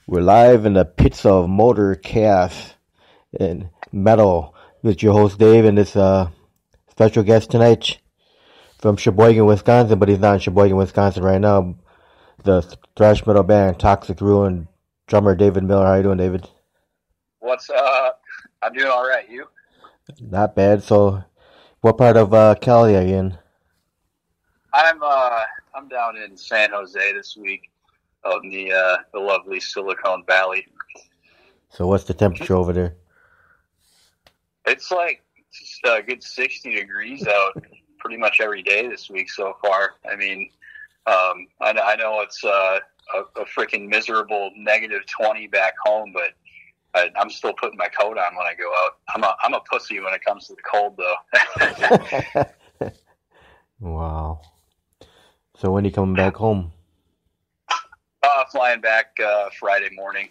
We're live in the pits of Motor Chaos and Metal with your host Dave and this special guest tonight from Sheboygan, Wisconsin, but he's not in Sheboygan, Wisconsin right now. The thrash metal band Toxic Ruin drummer David Miller. How you doing, David? What's up? I'm doing all right. You? Not bad. So, what part of Cali are you in? I'm down in San Jose this week, out in the lovely Silicon Valley. So, what's the temperature over there? It's like just a good 60 degrees out pretty much every day this week so far. I mean, I know it's a freaking miserable negative 20 back home, but I'm still putting my coat on when I go out. I'm a pussy when it comes to the cold, though. Wow. So when are you coming back home? Flying back Friday morning.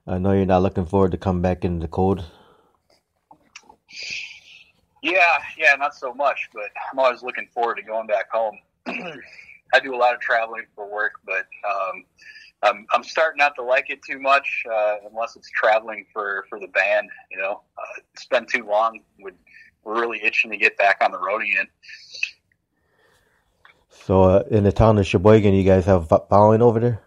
I know you're not looking forward to come back in the cold. Yeah, not so much, but I'm always looking forward to going back home. I do a lot of traveling for work, but I'm starting not to like it too much unless it's traveling for the band. You know, it's been too long. We're really itching to get back on the road again. So in the town of Sheboygan, you guys have a following over there?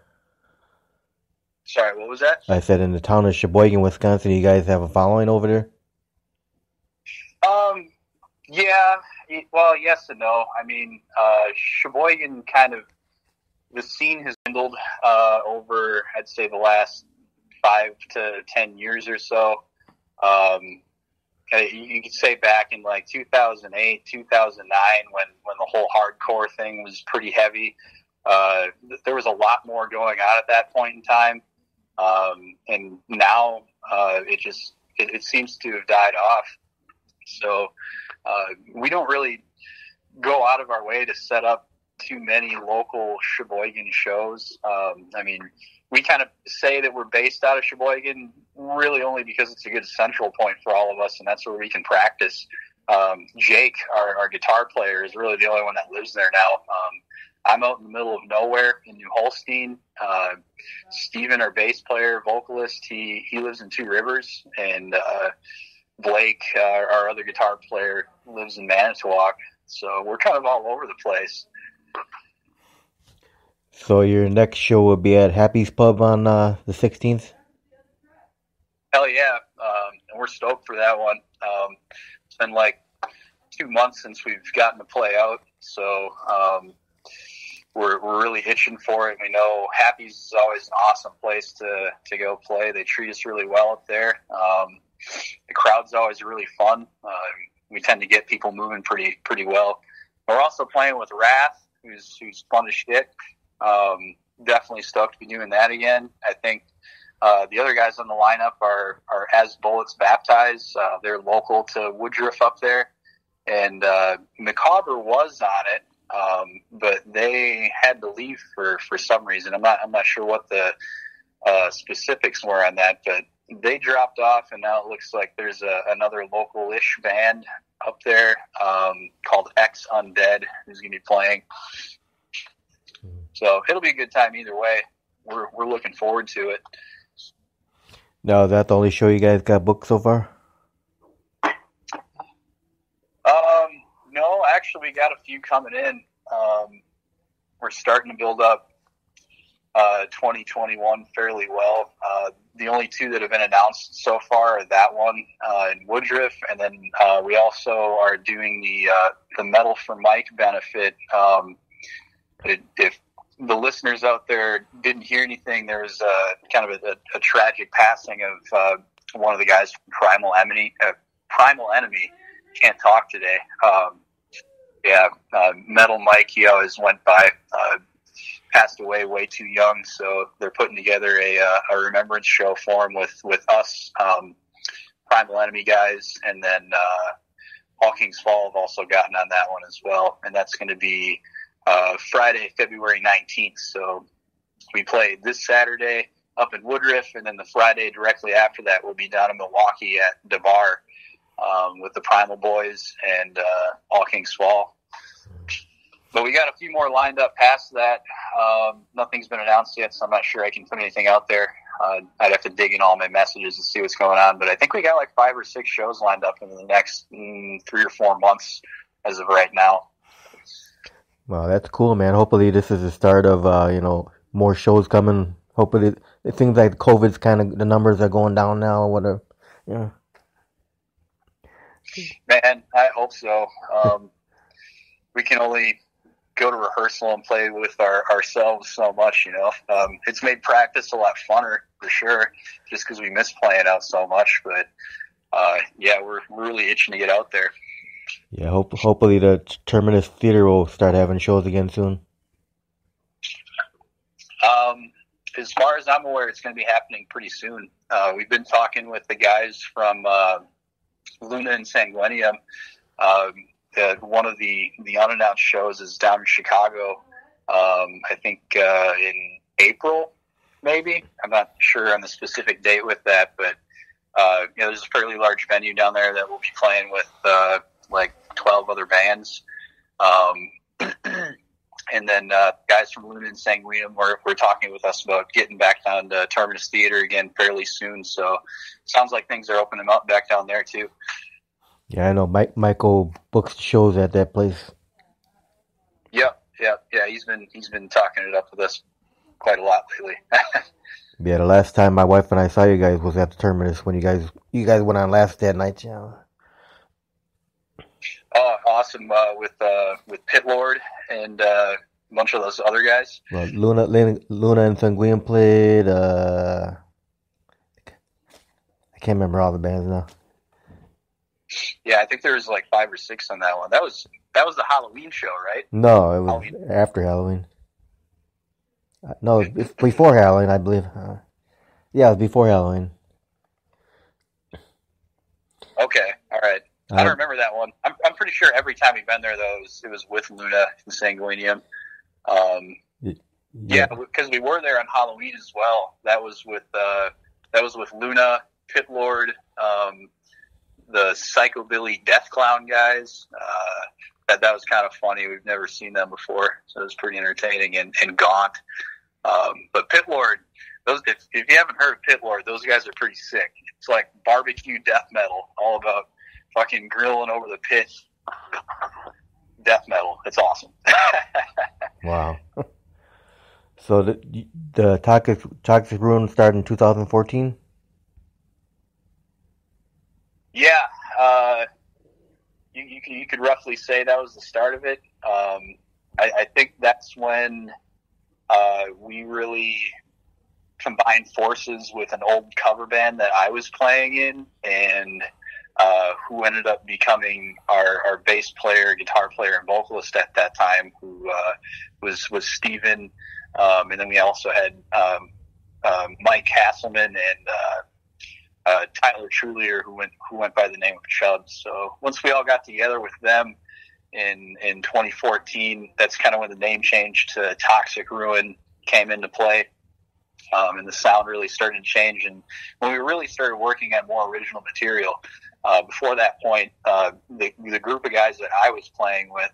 Sorry, what was that? I said in the town of Sheboygan, Wisconsin, you guys have a following over there? Yeah, well, yes and no. I mean, Sheboygan the scene has dwindled over, I'd say, the last 5 to 10 years or so. You could say back in like 2008, 2009, when the whole hardcore thing was pretty heavy. There was a lot more going on at that point in time. And now it seems to have died off. So we don't really go out of our way to set up too many local Sheboygan shows. I mean, we kind of say that we're based out of Sheboygan really only because it's a good central point for all of us, and that's where we can practice. Jake, our guitar player, is really the only one that lives there now. I'm out in the middle of nowhere in New Holstein. Steven, our bass player, vocalist, he lives in Two Rivers, and Blake, our other guitar player, lives in Manitowoc. So we're kind of all over the place. So your next show will be at Happy's Pub on the 16th? Hell yeah. And we're stoked for that one. It's been like 2 months since we've gotten to play out. So we're really itching for it. We know Happy's is always an awesome place to go play. They treat us really well up there. The crowd's always really fun. We tend to get people moving pretty well. We're also playing with Wrath, who's fun as shit. Definitely stoked to be doing that again. I think the other guys on the lineup are As Bullets Baptized. They're local to Woodruff up there. And Macabre was on it, but they had to leave for some reason. I'm not sure what the specifics were on that, but they dropped off, and now it looks like there's another local-ish band up there called X Undead who's going to be playing. So it'll be a good time either way. We're looking forward to it. Now, is that the only show you guys got booked so far? No, actually, we got a few coming in. We're starting to build up 2021 fairly well. The only 2 that have been announced so far are that one in Woodruff, and then we also are doing the Metal for Mike benefit. If the listeners out there didn't hear anything, there was kind of a tragic passing of one of the guys from Primal Enemy. Can't talk today. Metal Mike, he always went by. Passed away way too young, so they're putting together a remembrance show for him with us, Primal Enemy guys, and then All Kings Fall have also gotten on that one as well, and that's going to be Friday, February 19th. So we play this Saturday up in Woodruff, and then the Friday directly after that we'll be down in Milwaukee at DeBar with the Primal Boys and All Kings Fall. But we got a few more lined up past that. Nothing's been announced yet, so I'm not sure I can put anything out there. I'd have to dig in all my messages and see what's going on. But I think we got like 5 or 6 shows lined up in the next 3 or 4 months as of right now. Well, that's cool, man. Hopefully this is the start of, more shows coming. Hopefully it seems like COVID's kind of, the numbers are going down now or whatever. Yeah. Man, I hope so. We can only go to rehearsal and play with ourselves so much, It's made practice a lot funner, for sure, just because we miss playing out so much. But, we're really itching to get out there. Yeah, hopefully the Terminus Theater will start having shows again soon. As far as I'm aware, it's going to be happening pretty soon. We've been talking with the guys from Luna and Sanguinium. One of the unannounced shows is down in Chicago, I think in April, maybe. I'm not sure on the specific date with that, but there's a fairly large venue down there that we'll be playing with like 12 other bands. And then guys from Luna and Sanguinium were talking with us about getting back down to Terminus Theater again fairly soon. So sounds like things are opening up back down there too. Yeah, I know. Michael books shows at that place. Yeah. He's been talking it up with us quite a lot lately. Yeah, the last time my wife and I saw you guys was at the Terminus when you guys went on last that night. Yeah. Oh, awesome! With Pit Lord and a bunch of those other guys. Well, Luna and Sanguinium played. I can't remember all the bands now. Yeah, I think there was like 5 or 6 on that one. That was the Halloween show, right? No, it was after Halloween. No, it's before Halloween, I believe. Yeah, it was before Halloween. Okay, all right. I don't remember that one. I'm pretty sure every time we've been there, though, it was with Luna and Sanguinium. Yeah, because we were there on Halloween as well. That was with Luna, Pit Lord, the Psychobilly Death Clown guys. That was kind of funny. We've never seen them before, so it was pretty entertaining. And Gaunt. But Pit Lord, if you haven't heard of Pit Lord, those guys are pretty sick. It's like barbecue death metal, all about fucking grilling over the pit. Death metal. It's awesome. Wow. So the Toxic Ruin started in 2014? Yeah. You could roughly say that was the start of it. I think that's when we really combined forces with an old cover band that I was playing in, and who ended up becoming our bass player, guitar player, and vocalist at that time, who was Steven. And then we also had Mike Hasselman and Tyler Trulier, who went by the name of Chubbs. So once we all got together with them in 2014, that's kind of when the name change to Toxic Ruin came into play. And the sound really started to change. And when we really started working on more original material, before that point, the group of guys that I was playing with,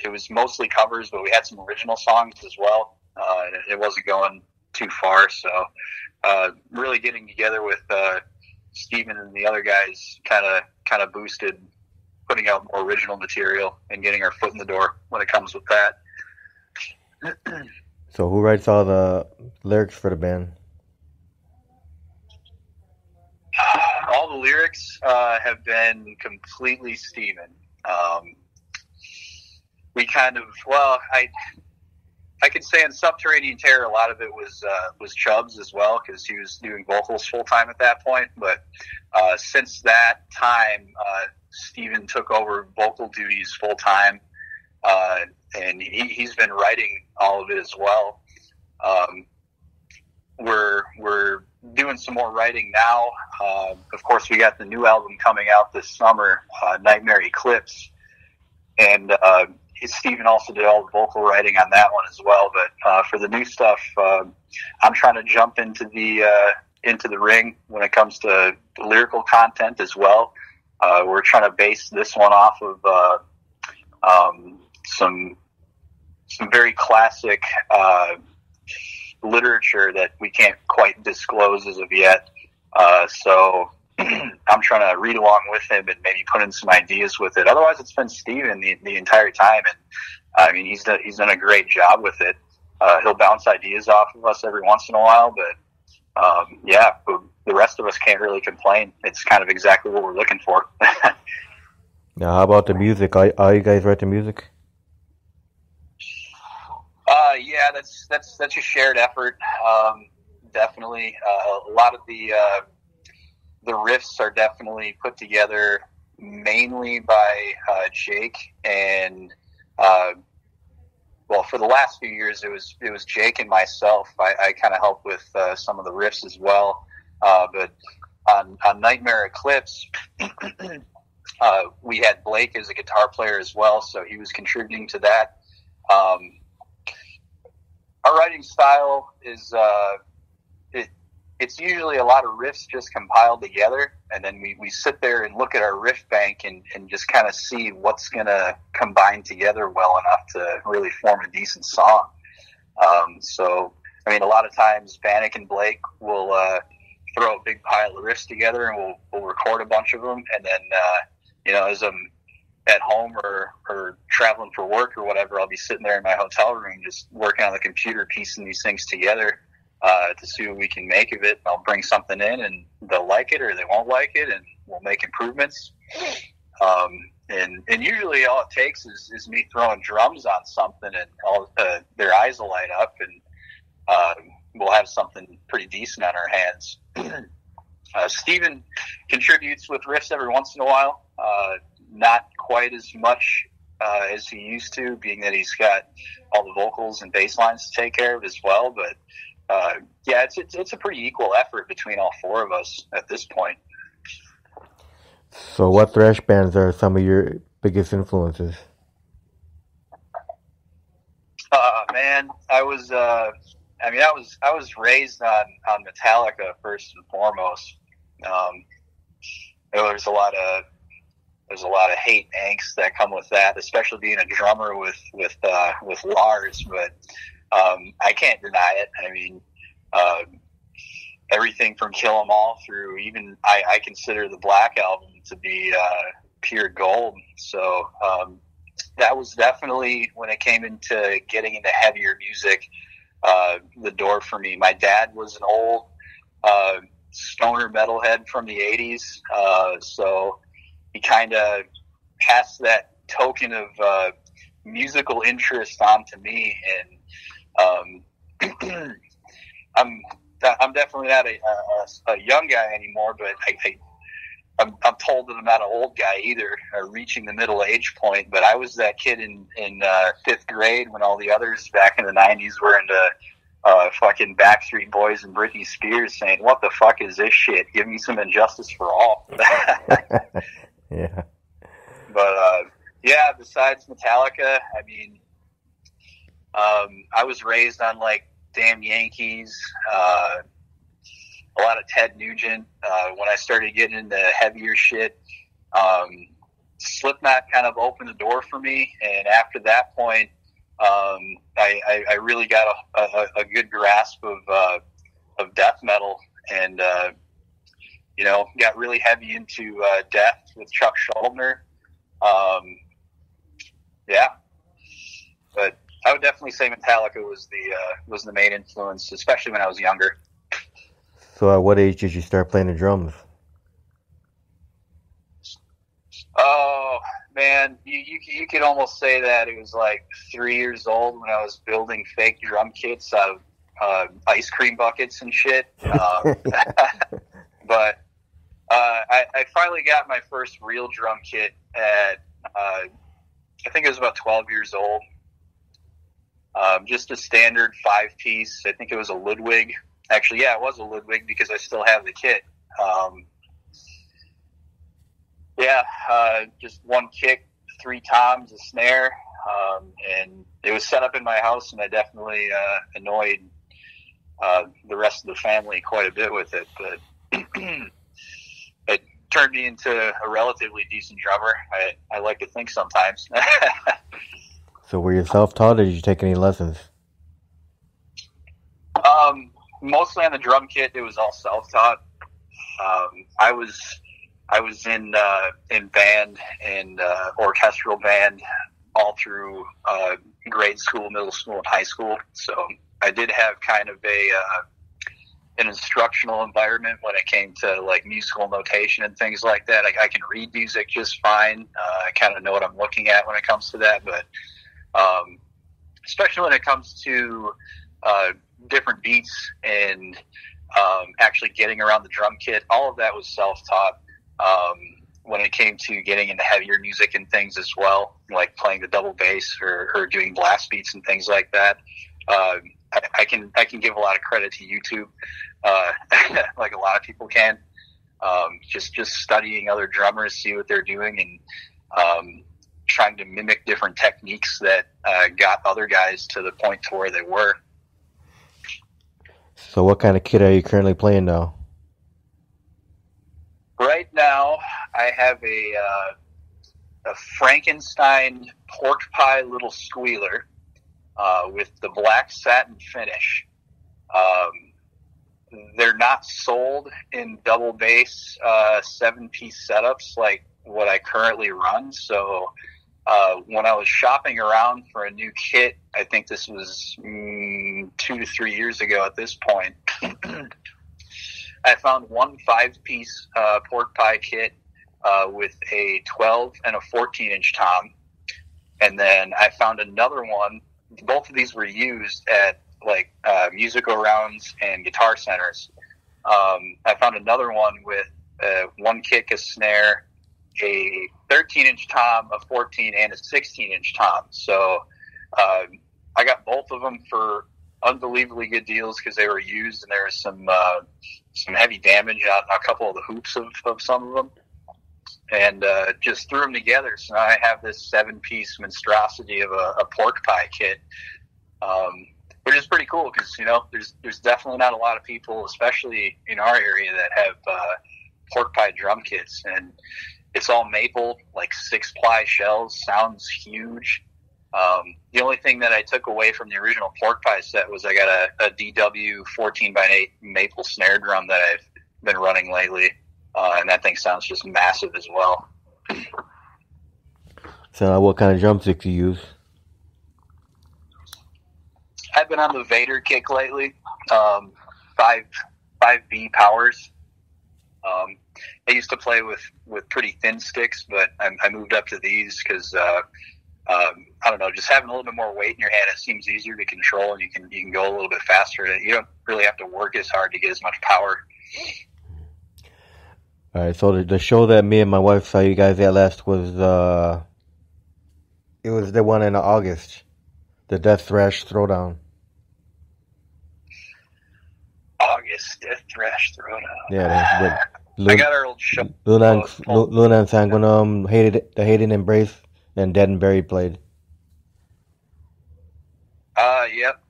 it was mostly covers, but we had some original songs as well. And it wasn't going too far. So really getting together with Steven and the other guys kind of boosted putting out more original material and getting our foot in the door when it comes with that. So who writes all the lyrics for the band? All the lyrics have been completely Steven. We kind of, I could say in Subterranean Terror, a lot of it was Chubbs as well, because he was doing vocals full time at that point. But since that time, Steven took over vocal duties full time, and he's been writing all of it as well. We're doing some more writing now. Of course, we got the new album coming out this summer, Nightmare Eclipse, and Steven also did all the vocal writing on that one as well. But for the new stuff, I'm trying to jump into the ring when it comes to lyrical content as well. We're trying to base this one off of some some very classic literature that we can't quite disclose as of yet. So I'm trying to read along with him and maybe put in some ideas with it. Otherwise, it's been Steven the entire time, and I mean he's done a great job with it. He'll bounce ideas off of us every once in a while, but yeah, the rest of us can't really complain. It's kind of exactly what we're looking for. Now, how about the music? Are you guys write the music? Yeah, that's a shared effort. Definitely, a lot of the riffs are definitely put together mainly by Jake, and well, for the last few years it was Jake and myself. I kind of helped with some of the riffs as well, but on Nightmare Eclipse, we had Blake as a guitar player as well, so he was contributing to that. Our writing style is it's usually a lot of riffs just compiled together, and then we sit there and look at our riff bank and just kind of see what's going to combine together well enough to really form a decent song. So, I mean, a lot of times Bannock and Blake will throw a big pile of riffs together, and we'll record a bunch of them, and then, you know, as I'm at home or traveling for work or whatever, I'll be sitting there in my hotel room just working on the computer, piecing these things together to see what we can make of it. I'll bring something in, and they'll like it or they won't like it, and we'll make improvements. And usually all it takes is me throwing drums on something, and all their eyes will light up, and we'll have something pretty decent on our hands. Steven contributes with riffs every once in a while. Not quite as much as he used to, being that he's got all the vocals and bass lines to take care of as well. But yeah, it's a pretty equal effort between all four of us at this point. So, what thrash bands are some of your biggest influences? Man, I was raised on Metallica first and foremost. There's a lot of hate angst that come with that, especially being a drummer with Lars. But I can't deny it. I mean, everything from Kill 'Em All through even I consider the Black Album to be pure gold. So that was definitely, when it came into getting into heavier music, the door for me. My dad was an old stoner metalhead from the 80s, so he kind of passed that token of musical interest on to me, and I'm definitely not a young guy anymore, but I'm told that I'm not an old guy either, reaching the middle age point. But I was that kid in fifth grade when all the others back in the 90s were into fucking Backstreet Boys and Britney Spears, saying, "What the fuck is this shit? Give me some Injustice for All." Yeah. But yeah, besides Metallica, I mean, I was raised on like Damn Yankees, a lot of Ted Nugent. When I started getting into heavier shit, Slipknot kind of opened the door for me, and after that point, I really got a good grasp of death metal, and you know, got really heavy into Death with Chuck Schuldiner. Yeah, but I would definitely say Metallica was the main influence, especially when I was younger. So, at what age did you start playing the drums? Oh man, you could almost say that it was like 3 years old when I was building fake drum kits out of ice cream buckets and shit. But I finally got my first real drum kit at I think it was about 12 years old. Just a standard 5-piece. I think it was a Ludwig. Actually, yeah, it was a Ludwig because I still have the kit. Just one kick, 3 toms, a snare, and it was set up in my house, and I definitely annoyed the rest of the family quite a bit with it, but it turned me into a relatively decent drummer. I like to think sometimes. So were you self-taught, or did you take any lessons? Mostly on the drum kit, it was all self-taught. I was in band and orchestral band all through grade school, middle school, and high school. So I did have kind of an instructional environment when it came to like musical notation and things like that. I can read music just fine. I kind of know what I'm looking at when it comes to that, but especially when it comes to different beats and actually getting around the drum kit, all of that was self-taught. When it came to getting into heavier music and things as well, like playing the double bass or doing blast beats and things like that, I can give a lot of credit to YouTube, like a lot of people can. Just studying other drummers, see what they're doing, and trying to mimic different techniques that got other guys to the point to where they were. So what kind of kit are you currently playing now? Right now, I have a Frankenstein pork pie little squealer with the black satin finish. They're not sold in double bass 7-piece setups like what I currently run. So when I was shopping around for a new kit, I think this was 2 to 3 years ago at this point, I found one 5-piece pork pie kit with a 12 and a 14-inch tom. And then I found another one. Both of these were used at like musical rounds and guitar centers. I found another one with one kick, a snare, a 13-inch tom, a 14, and a 16-inch tom. So I got both of them for unbelievably good deals because they were used, and there was some heavy damage on a couple of the hoops of some of them, and just threw them together. So now I have this 7-piece monstrosity of a pork pie kit, which is pretty cool because, you know, there's definitely not a lot of people, especially in our area, that have pork pie drum kits, and it's all maple, like 6-ply shells, sounds huge. The only thing that I took away from the original pork pie set was I got a DW 14x8 maple snare drum that I've been running lately, and that thing sounds just massive as well. So what kind of drumstick do you use? I've been on the Vader kick lately, 5B powers. I used to play with pretty thin sticks, but I moved up to these because I don't know, just having a little bit more weight in your hand, it seems easier to control, and you can go a little bit faster. You don't really have to work as hard to get as much power. All right, so the show that me and my wife saw you guys at last was it was the one in August, the Death Thrash Throwdown. August Death Thrash Throwdown. Yeah, I got our old show. Luna and Sanguinum, the Hated Embrace, and Dead and Buried played. Yep.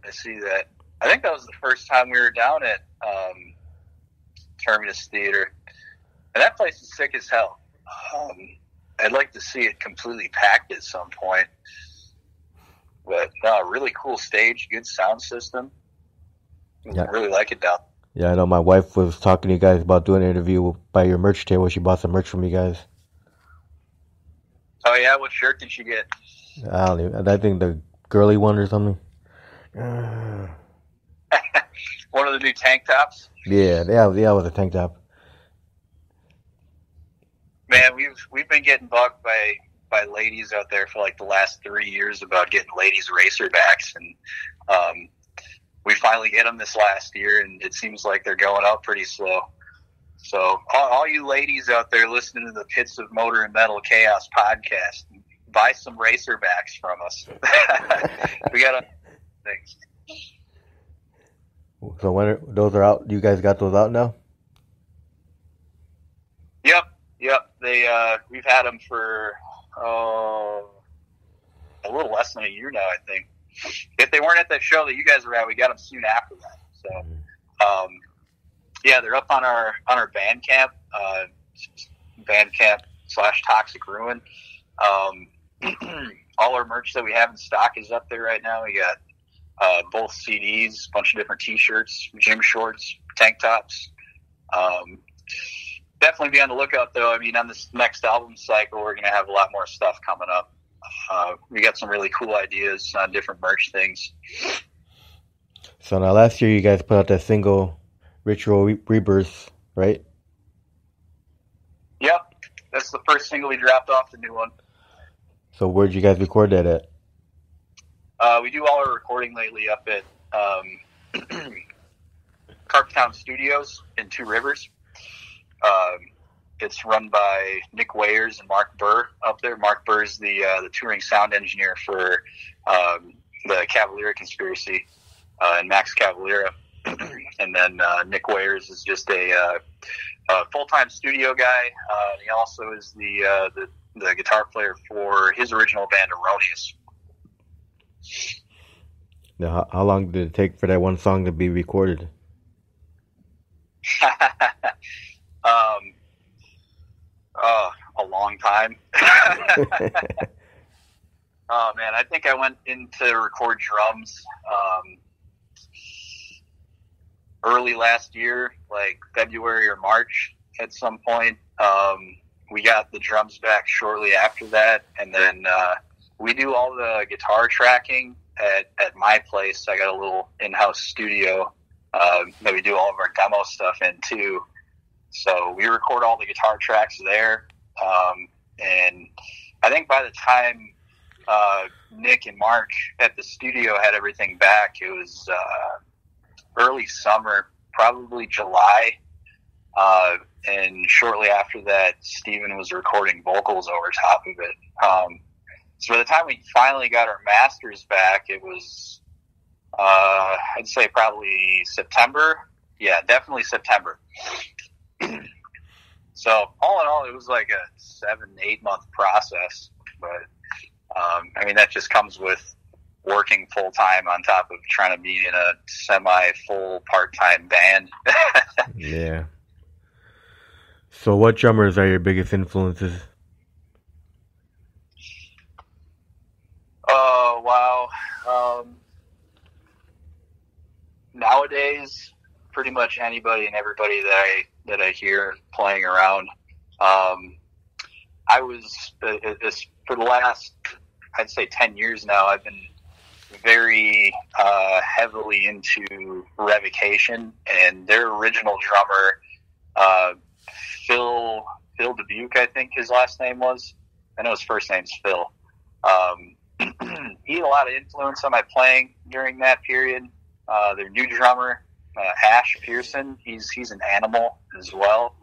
I see that. I think that was the first time we were down at Terminus Theater, and that place is sick as hell. I'd like to see it completely packed at some point. But really cool stage, good sound system. Yeah. I really like it down. Yeah, I know my wife was talking to you guys about doing an interview by your merch table. She bought some merch from you guys. Oh yeah, what shirt did she get? I think the girly one or something. One of the new tank tops? Yeah, it was a tank top. Man, we've been getting bugged by ladies out there for like the last 3 years about getting ladies racerbacks, and we finally get them this last year, and it seems like they're going up pretty slow. So all you ladies out there listening to the Pits of Motor and Metal Chaos podcast, buy some racerbacks from us. We got things. So when those are out, you guys got those out now? Yep. We've had them for a little less than a year now, I think. If they weren't at that show that you guys were at, we got them soon after that. So, yeah, they're up on our Bandcamp, Bandcamp /Toxic Ruin. all our merch that we have in stock is up there right now. We got both CDs, a bunch of different T-shirts, gym shorts, tank tops. Definitely be on the lookout, though. I mean, on this next album cycle, we're going to have a lot more stuff coming up. We got some really cool ideas on different merch things. So now last year you guys put out that single, Ritual Rebirth, right? Yep. That's the first single we dropped off the new one. So where'd you guys record that at? We do all our recording lately up at Carptown Studios in Two Rivers. It's run by Nick Wayers and Mark Burr up there. Mark Burr's the touring sound engineer for the Cavalera Conspiracy and Max Cavalera. And then Nick Wayers is just a full-time studio guy. He also is the guitar player for his original band, Erroneous. Now, how long did it take for that one song to be recorded? A long time. Oh man, I think I went in to record drums early last year, like February or March at some point. We got the drums back shortly after that, and then we do all the guitar tracking at my place. I got a little in-house studio that we do all of our demo stuff in too. So we record all the guitar tracks there. And I think by the time Nick and Mark at the studio had everything back, it was early summer, probably July. And shortly after that, Steven was recording vocals over top of it. So by the time we finally got our masters back, it was, I'd say probably September. Yeah, definitely September. So all in all, it was like a 7-8 month process. But, I mean, that just comes with working full time on top of trying to be in a semi-full part-time band. Yeah. So what drummers are your biggest influences? Oh, wow. Nowadays, pretty much anybody and everybody that I hear playing around. I was, for the last, I'd say 10 years now, I've been very heavily into Revocation, and their original drummer, Phil Dubuque, I think his last name was. I know his first name's Phil. He had a lot of influence on my playing during that period. Their new drummer, Ash Pearson, he's an animal as well.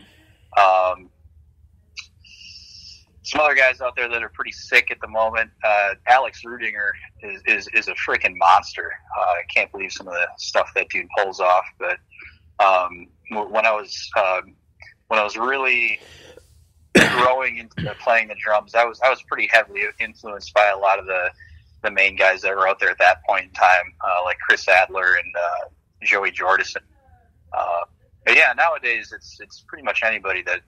Some other guys out there that are pretty sick at the moment. Alex Rudinger is a freaking monster. I can't believe some of the stuff that dude pulls off. But when I was really growing into playing the drums, I was pretty heavily influenced by a lot of the main guys that were out there at that point in time, like Chris Adler and Joey Jordison. But yeah, nowadays it's pretty much anybody that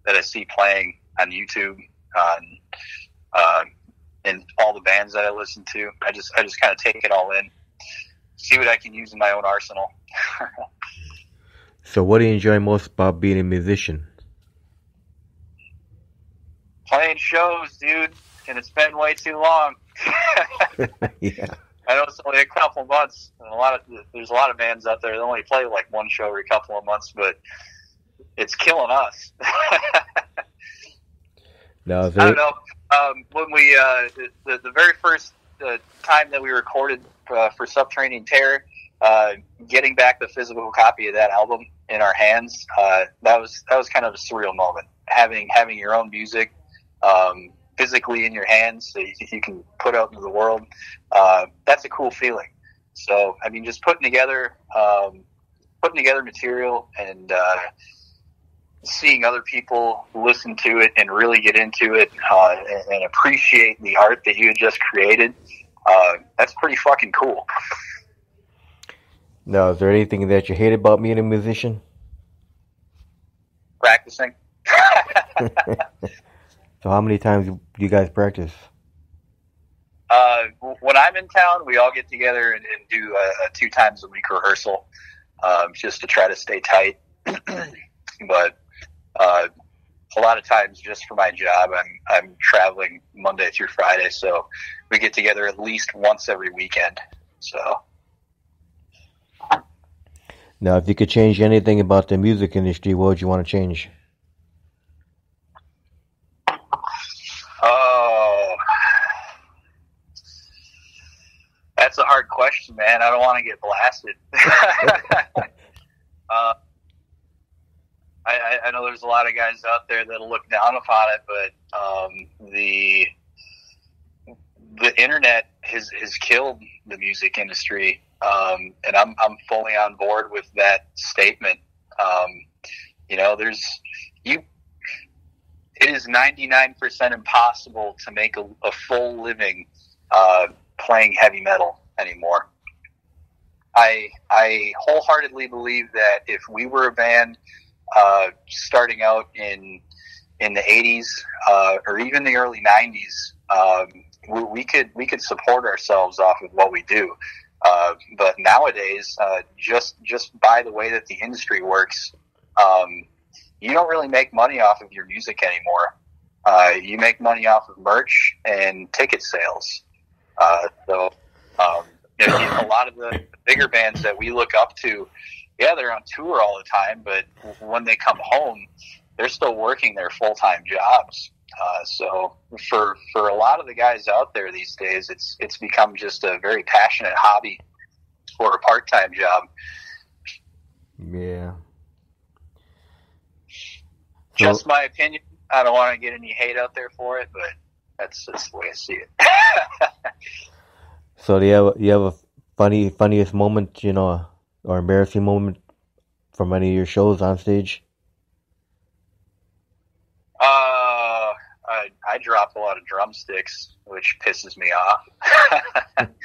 I see playing on YouTube, and all the bands that I listen to. I just kind of take it all in, see what I can use in my own arsenal. So what do you enjoy most about being a musician? Playing shows, dude, and it's been way too long. Yeah. I know it's only a couple months, and there's a lot of bands out there that only play like one show every couple of months, but it's killing us. No, I don't know. When we the very first time that we recorded for Subterranean Terror, getting back the physical copy of that album in our hands, that was kind of a surreal moment. Having your own music physically in your hands that you can put out into the world, that's a cool feeling. So I mean, just putting together material and seeing other people listen to it and really get into it and appreciate the art that you had just created, that's pretty fucking cool. Now, is there anything that you hate about being a musician? Practicing. So how many times do you guys practice? When I'm in town, we all get together and do a 2 times a week rehearsal, just to try to stay tight. But a lot of times, just for my job, I'm traveling Monday through Friday, so we get together at least once every weekend. So. Now, if you could change anything about the music industry, what would you want to change? Oh, that's a hard question, man. I don't want to get blasted. I know there's a lot of guys out there that'll look down upon it, but the internet has killed the music industry, and I'm fully on board with that statement. It is 99% impossible to make a full living playing heavy metal anymore. I wholeheartedly believe that if we were a band starting out in the 80s or even the early 90s, we could support ourselves off of what we do. But nowadays, just by the way that the industry works, you don't really make money off of your music anymore. You make money off of merch and ticket sales. So a lot of the bigger bands that we look up to, yeah, they're on tour all the time, but when they come home, they're still working their full-time jobs. So for a lot of the guys out there these days, it's become just a very passionate hobby or a part-time job. Yeah. Just my opinion. I don't want to get any hate out there for it, but that's the way I see it. So do you have a funniest moment, or embarrassing moment from any of your shows on stage? I drop a lot of drumsticks, which pisses me off. I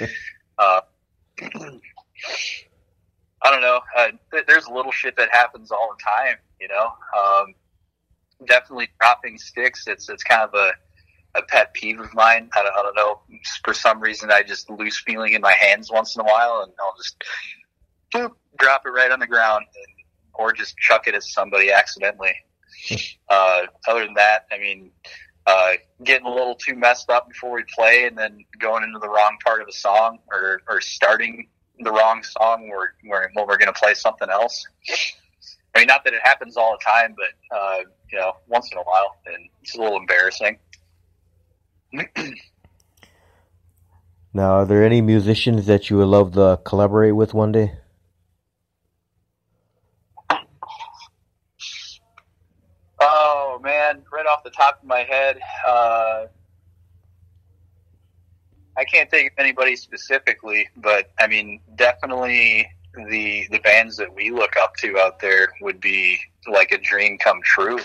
don't know. There's little shit that happens all the time, definitely dropping sticks. It's kind of a pet peeve of mine. I don't know. For some reason, I just lose feeling in my hands once in a while, and I'll just drop it right on the ground, or just chuck it at somebody accidentally. Other than that, I mean, getting a little too messed up before we play, and then going into the wrong part of the song, or starting the wrong song where we're going to play something else. I mean, not that it happens all the time, but once in a while, and it's a little embarrassing. Now, are there any musicians that you would love to collaborate with one day? Oh man, right off the top of my head, I can't think of anybody specifically, but I mean, definitely the bands that we look up to out there would be like a dream come true.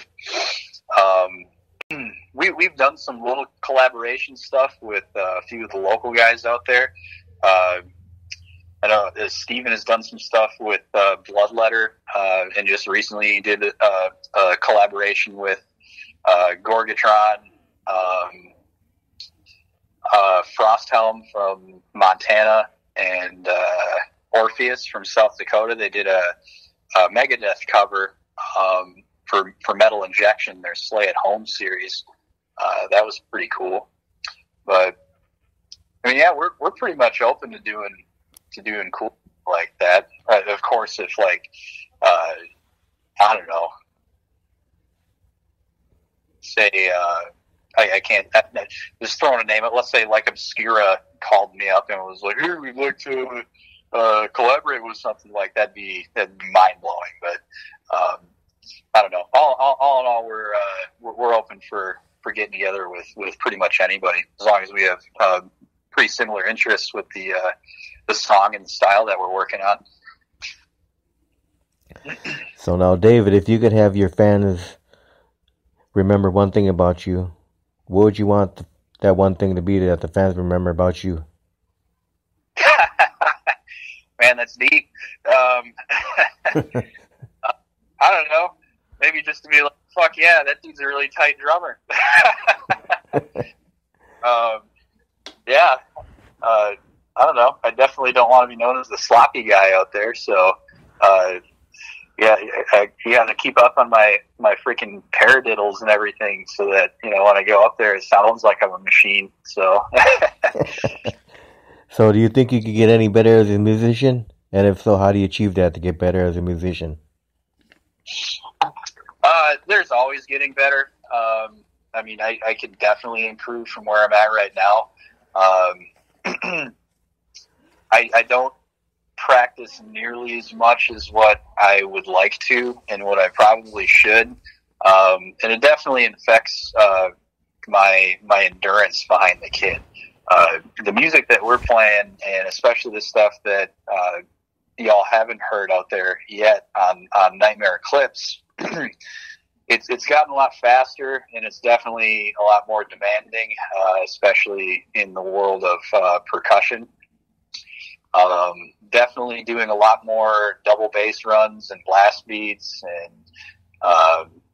We've done some little collaboration stuff with a few of the local guys out there. I know Steven has done some stuff with Bloodletter, and just recently he did a collaboration with Gorgatron, Frosthelm from Montana, and Orpheus from South Dakota. They did a Megadeth cover for Metal Injection, their Slay at Home series. That was pretty cool. But I mean, yeah, we're pretty much open to doing cool like that. Of course, if like I don't know, say I can't just throwing a name. Let's say like Obscura called me up and was like, "Here, we'd like to collaborate with something like that'd be mind blowing." But I don't know. All in all, we're open for getting together with pretty much anybody, as long as we have pretty similar interests with the song and the style that we're working on. So now, David, if you could have your fans remember one thing about you, what would you want that one thing to be that the fans remember about you? Man, that's deep. I don't know. Maybe just to be like, fuck yeah, that dude's a really tight drummer. Yeah. I don't know. I definitely don't want to be known as the sloppy guy out there. So, yeah, you got to keep up on my freaking paradiddles and everything, so that when I go up there, it sounds like I'm a machine. So, So do you think you could get any better as a musician? And if so, how do you achieve that to get better as a musician? there's always getting better. I mean, I could definitely improve from where I'm at right now. I don't practice nearly as much as what I would like to and what I probably should. And it definitely affects my endurance behind the kit. The music that we're playing, and especially the stuff that y'all haven't heard out there yet on Nightmare Eclipse, it's gotten a lot faster, and it's definitely a lot more demanding, especially in the world of percussion. Definitely doing a lot more double bass runs and blast beats and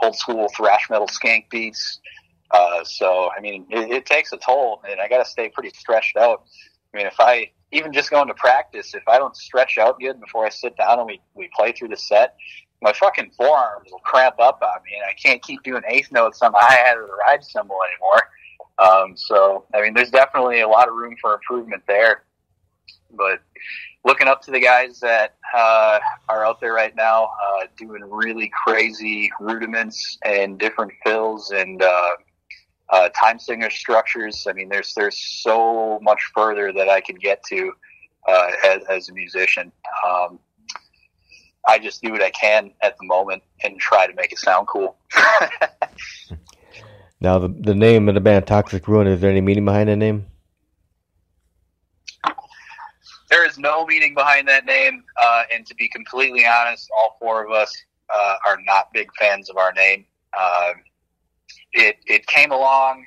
old school thrash metal skank beats. So, I mean, it takes a toll, and I got to stay pretty stretched out. I mean, if I even just going to practice, if I don't stretch out good before I sit down and we play through the set, my fucking forearms will cramp up on me, and I can't keep doing eighth notes on the hi-hat or the ride cymbal anymore. So, I mean, there's definitely a lot of room for improvement there. But looking up to the guys that are out there right now, doing really crazy rudiments and different fills and time signature structures. I mean, there's so much further that I could get to as a musician. I just do what I can at the moment and try to make it sound cool. Now, the name of the band, Toxic Ruin, is there any meaning behind the name? There is no meaning behind that name, and to be completely honest, all four of us are not big fans of our name. It came along,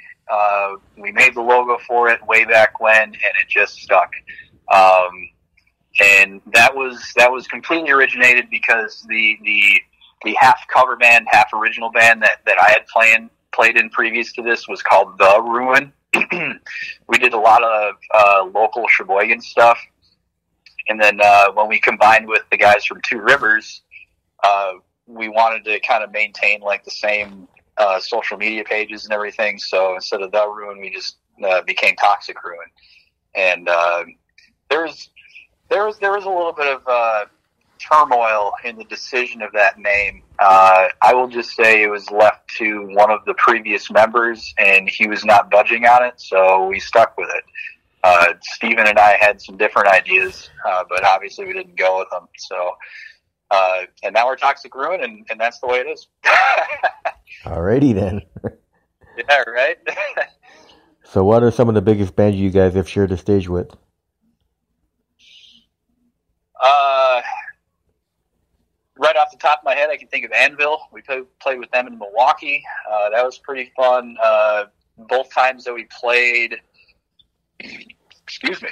we made the logo for it way back when, and it just stuck. And that was completely originated because the half cover band, half original band that I had played in previous to this was called The Ruin. We did a lot of local Sheboygan stuff. And then when we combined with the guys from Two Rivers, we wanted to kind of maintain like the same social media pages and everything. So instead of The Ruin, we just became Toxic Ruin. And there was a little bit of turmoil in the decision of that name. I will just say it was left to one of the previous members, and he was not budging on it, so we stuck with it. Steven and I had some different ideas, but obviously we didn't go with them. So, and now we're Toxic Ruin, and that's the way it is. Alrighty then. Yeah, right? So what are some of the biggest bands you guys have shared the stage with? Right off the top of my head, I can think of Anvil. We played with them in Milwaukee. That was pretty fun. Both times that we played... Excuse me.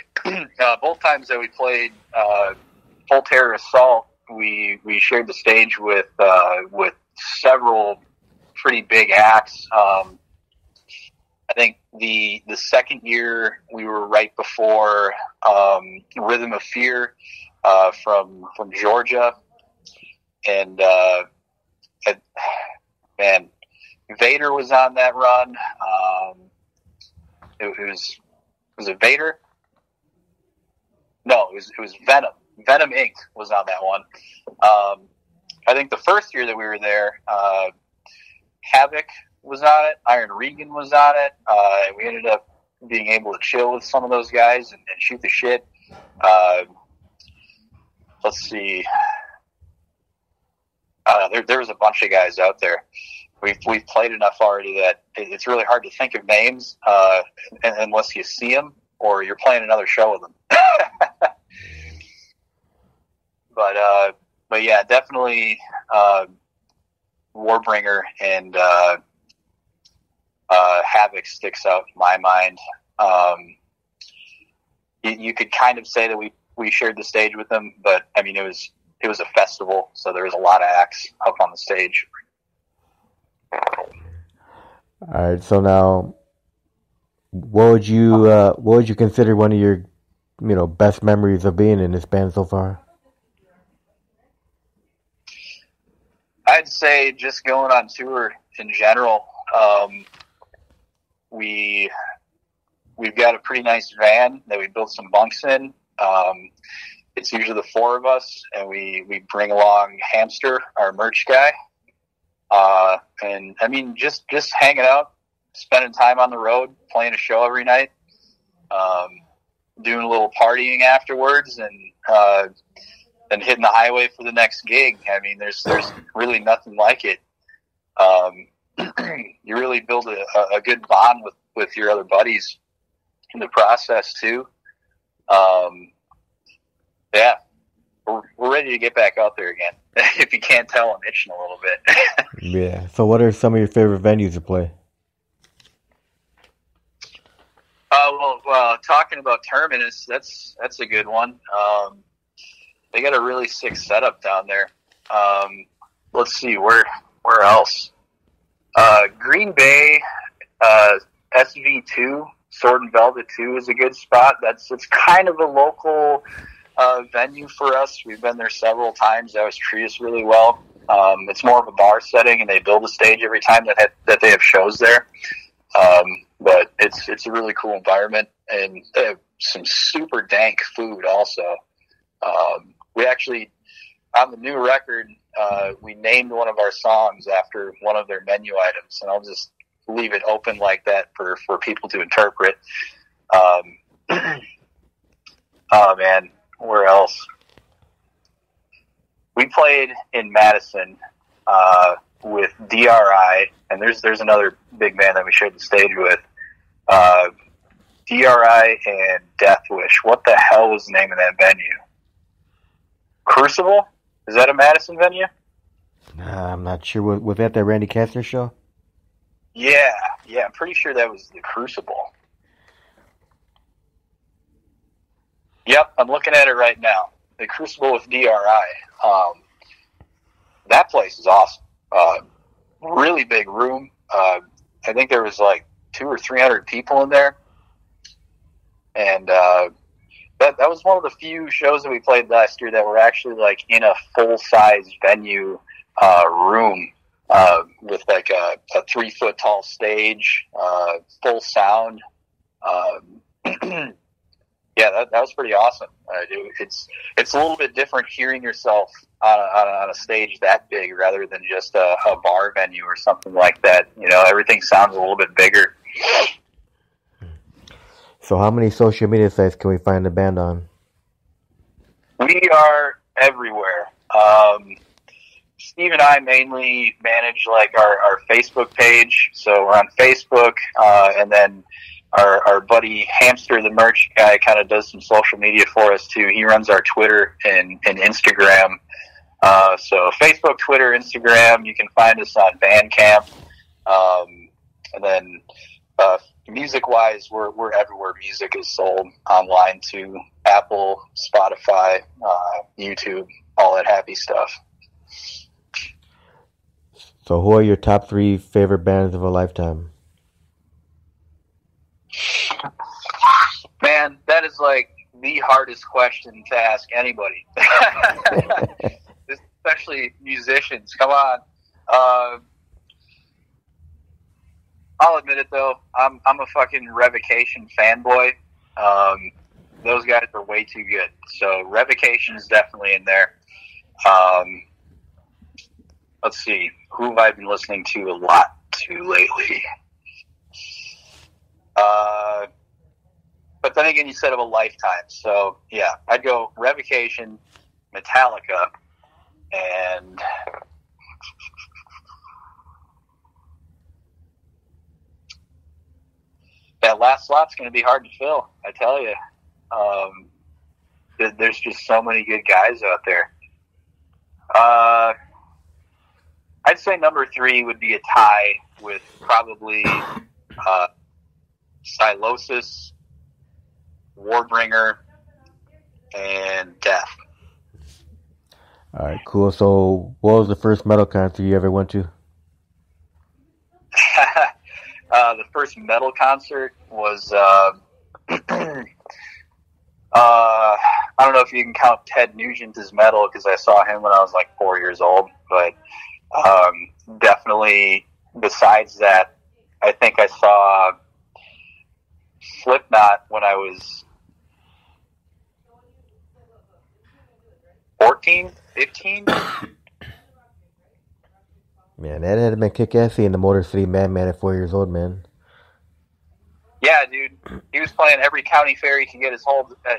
Both times that we played Full Terror Assault, we shared the stage with several pretty big acts. I think the second year we were right before Rhythm of Fear from Georgia, and man, Vader was on that run. Was it Vader? No, it was Venom. Venom Inc. was on that one. I think the first year that we were there, Havoc was on it. Iron Regan was on it. We ended up being able to chill with some of those guys and shoot the shit. Let's see. There was a bunch of guys out there. We've played enough already that it's really hard to think of names unless you see them or you're playing another show with them. But yeah, definitely Warbringer and Havoc sticks out in my mind. You could kind of say that we shared the stage with them, but I mean it was a festival, so there was a lot of acts up on the stage. Alright, so now what would you consider one of your best memories of being in this band so far? I'd say just going on tour in general. We've got a pretty nice van that we built some bunks in. It's usually the four of us, and we bring along Hamster, our merch guy. And I mean, just hanging out, spending time on the road, playing a show every night, doing a little partying afterwards, and then hitting the highway for the next gig. I mean, there's really nothing like it. You really build a good bond with your other buddies in the process too. Yeah, we're ready to get back out there again. If you can't tell, I'm itching a little bit. Yeah. So what are some of your favorite venues to play? Well, talking about Terminus, that's a good one. They got a really sick setup down there. Let's see, where else? Green Bay, SV2, Sword and Velvet 2 is a good spot. It's kind of a local venue for us. We've been there several times. They always treat us really well. It's more of a bar setting, and they build a stage every time that they have shows there. But it's a really cool environment, and they have some super dank food also. We actually, on the new record, we named one of our songs after one of their menu items, and I'll just leave it open like that for people to interpret. Oh man, where else? We played in Madison with DRI, and there's another big band that we shared the stage with. DRI and Death Wish. What the hell was the name of that venue? Crucible? Is that a Madison venue? I'm not sure. Was that the Randy Kastner show? Yeah, I'm pretty sure that was the Crucible. Yep, I'm looking at it right now. The Crucible with DRI. That place is awesome. Really big room. I think there was like 200 or 300 people in there. And that was one of the few shows that we played last year that were actually like in a full-size venue room with like a 3-foot tall stage, full sound. Yeah, that was pretty awesome. It's a little bit different hearing yourself on a stage that big rather than just a bar venue or something like that. Everything sounds a little bit bigger. So how many social media sites can we find the band on? We are everywhere. Steve and I mainly manage like our Facebook page. So we're on Facebook, and then our buddy Hamster, the merch guy, kind of does some social media for us too. He runs our Twitter and Instagram. So Facebook, Twitter, Instagram. You can find us on Bandcamp. And then music-wise, we're everywhere music is sold online to Apple, Spotify, YouTube, all that happy stuff. So who are your top 3 favorite bands of a lifetime? Man, that is like the hardest question to ask anybody. Especially musicians. Come on. I'll admit it though. I'm a fucking Revocation fanboy. Those guys are way too good. So Revocation is definitely in there. Let's see. Who have I been listening to a lot to lately? But then again, you said of a lifetime. So yeah, I'd go Revocation, Metallica, and that last slot's going to be hard to fill, I tell you. There's just so many good guys out there. I'd say number 3 would be a tie with probably Sylosis, Warbringer, and Death. All right, cool. So what was the first metal concert you ever went to? The first metal concert was I don't know if you can count Ted Nugent as metal because I saw him when I was like 4 years old, but definitely besides that, I think I saw Slipknot when I was 14, 15. Man, that had been kick-ass seeing the Motor City Madman at 4 years old, man. Yeah, dude. He was playing every county fair he could get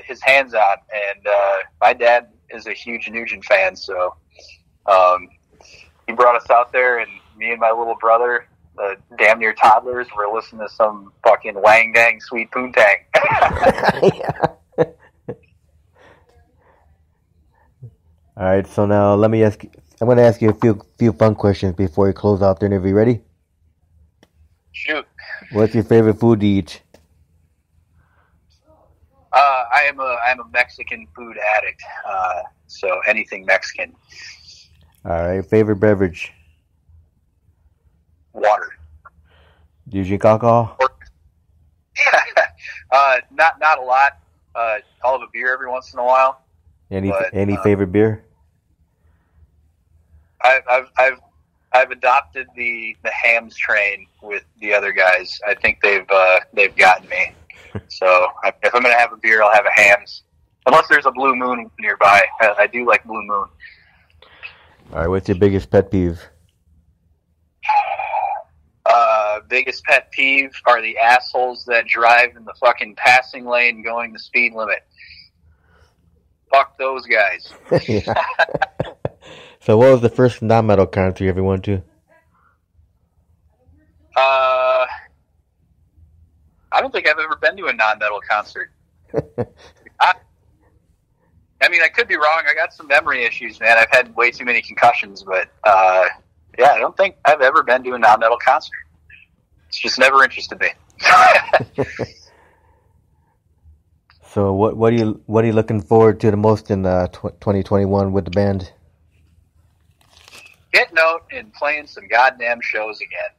his hands on, and my dad is a huge Nugent fan, so he brought us out there, and me and my little brother, damn near toddlers, were listening to some fucking Wang Dang Sweet Poontang. All right, so now I'm going to ask you a few fun questions before we close out the interview. Ready? Shoot. What's your favorite food to eat? I'm a Mexican food addict, so anything Mexican. All right, favorite beverage? Water. Do you drink alcohol? Not a lot. I'll have a beer every once in a while. Any favorite beer? I've adopted the Hams train with the other guys. I think they've gotten me. So if I'm gonna have a beer, I'll have a Hams. Unless there's a Blue Moon nearby. I do like Blue Moon. All right, what's your biggest pet peeve? Biggest pet peeve are the assholes that drive in the fucking passing lane going the speed limit. Fuck those guys. So what was the first non-metal concert you ever went to? I don't think I've ever been to a non-metal concert. I mean, I could be wrong. I got some memory issues, man. I've had way too many concussions, but yeah, I don't think I've ever been to a non-metal concert. It's just never interested me. So what are you looking forward to the most in 2021 with the band? Getting out and playing some goddamn shows again.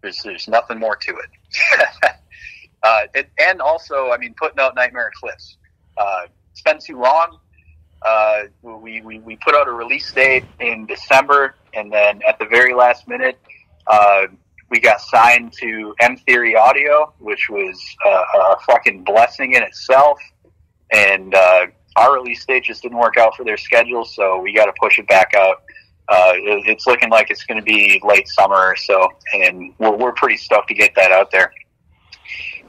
There's nothing more to it. And also, I mean, putting out Nightmare Eclipse. It's been too long. We put out a release date in December, and then at the very last minute, we got signed to M Theory Audio, which was a fucking blessing in itself. And our release date just didn't work out for their schedule, so we got to push it back out. It's looking like it's going to be late summer or so, and we're pretty stoked to get that out there.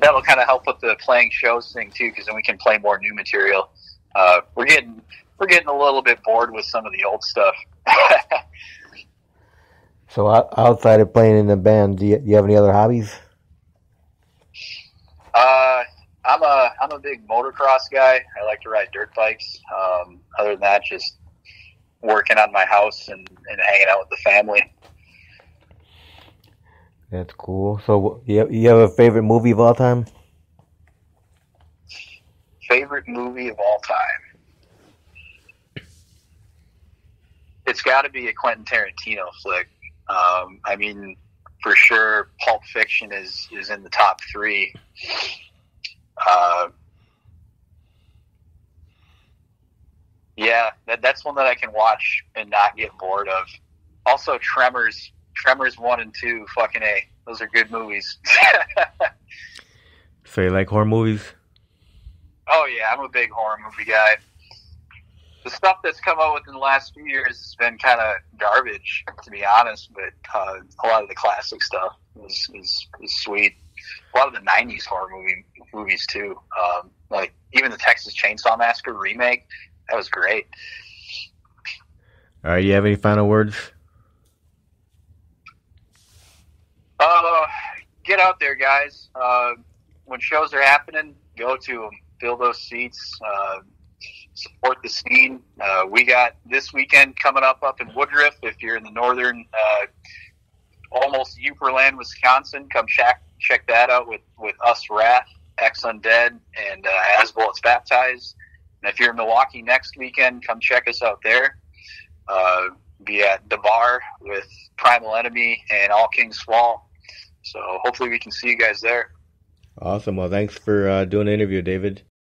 That'll kind of help with the playing shows thing too, because then we can play more new material. We're getting a little bit bored with some of the old stuff. So outside of playing in the band, do you have any other hobbies? I'm a big motocross guy. I like to ride dirt bikes. Other than that, just working on my house and hanging out with the family. That's cool. So you have a favorite movie of all time? Favorite movie of all time? It's got to be a Quentin Tarantino flick. I mean, for sure, Pulp Fiction is in the top 3. Yeah, that's one that I can watch and not get bored of. Also, Tremors 1 and 2, fucking A. Those are good movies. So you like horror movies? Oh yeah, I'm a big horror movie guy. The stuff that's come out within the last few years has been kind of garbage, to be honest, but a lot of the classic stuff is sweet. A lot of the 90s horror movies too. Like even the Texas Chainsaw Massacre remake, that was great. All right, you have any final words? Get out there, guys. When shows are happening, go to them. Fill those seats. Support the scene. We got this weekend coming up in Woodruff. If you're in the northern, almost Uperland, Wisconsin, come check that out with Us Wrath, Ex Undead, and As Bullets Baptized. And if you're in Milwaukee next weekend, come check us out there. be at the bar with Primal Enemy and All Kings Fall. So hopefully we can see you guys there. Awesome. Well, thanks for doing the interview, David.